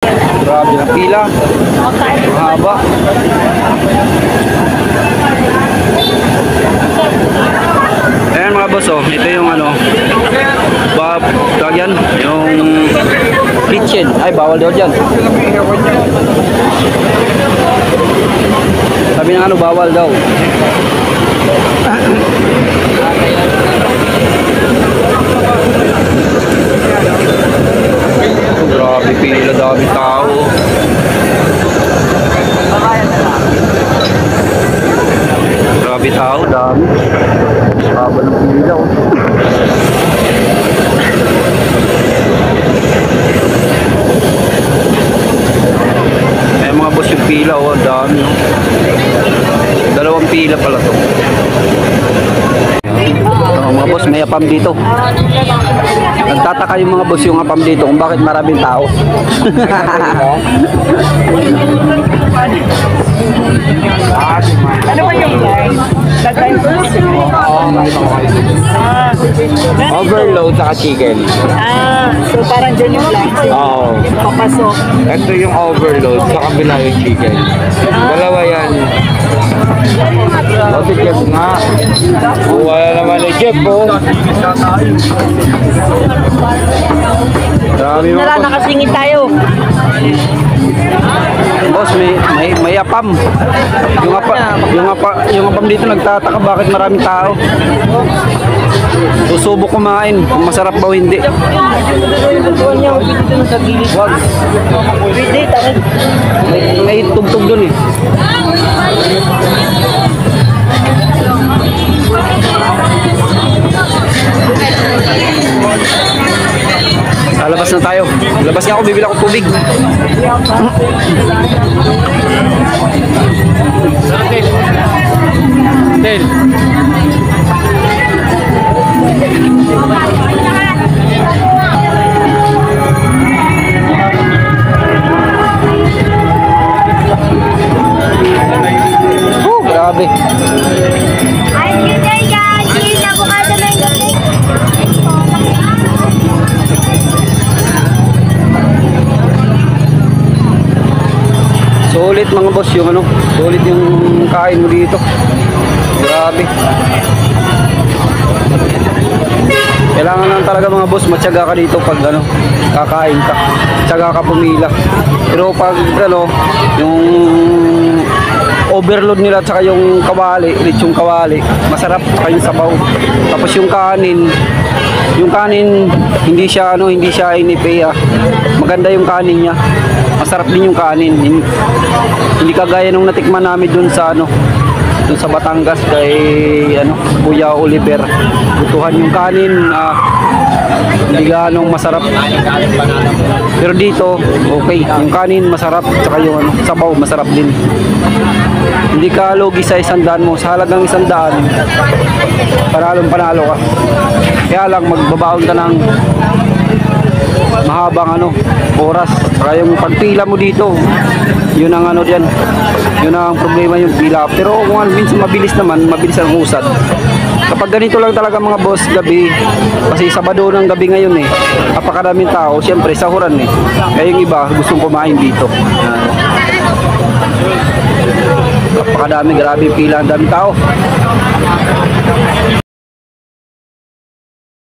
Grabe na pila. Mahaba. Ayan mga boss, oh. Ito yung ano, yan, yung kitchen. Ay, bawal daw dyan. Sabi ng ano, bawal daw. Grabe pila, dami tao. Grabe tao, dami. Haba ng pila, oh. Eh mga boss, yung pila, oh, dami, oh. Dalawang pila pala to. Mga boss, may apam dito. Nagtataka yung mga boss yung apam dito kung bakit maraming tao. Ano ba yung line? Overload saka chicken. So parang dyan yung line. Oo. Papasok. Ito yung overload sa kabila yung chicken. Dalawa yan. O si Jeff nga. Wala naman ni Jeff, oh. Marami mga boss. Nakasingit tayo. Boss, may apam. Yung apam dito nagtataka bakit maraming tao. Susubok kumain kung masarap ba o hindi. Wag. May tugtog dun eh. Labas na tayo. Labas nga ako, bibili ako tubig. Del. Grabe. Sulit mga boss yung ano, sulit yung kain mo dito. Grabe. Kailangan lang talaga mga boss, matyaga ka dito pag ano, kakain ka. Tyaga ka pumila. Pero pag ano, yung overload nila at saka yung kawali, lechong kawali, masarap saka yung sabaw. Tapos yung kanin hindi siya ano, hindi siya inipi. Maganda yung kanin niya. Masarap din yung kanin. Hindi kagaya nung natikman namin dun sa ano, dun sa Batangas kay ano, Kuya Oliver. Butuhan yung kanin, hindi ganong masarap. Pero dito, okay. Yung kanin masarap, saka yung ano, sabaw masarap din. Hindi ka lugi sa 100 mo. Sa halagang 100, panalo ka. Kaya lang magbabaon ka ng mahabang ano, oras. Saka yung pagpila mo dito, yun ang ano diyan. Yun ang problema, yung pila. Pero kung minsan mabilis naman, mabilis ang usad. Kapag ganito lang talaga mga boss, gabi, kasi Sabado ng gabi ngayon eh, napakaraming tao, siyempre sahuran eh. Kaya yung iba gustong kumain dito. Napakadami, grabe pila, ang dami tao.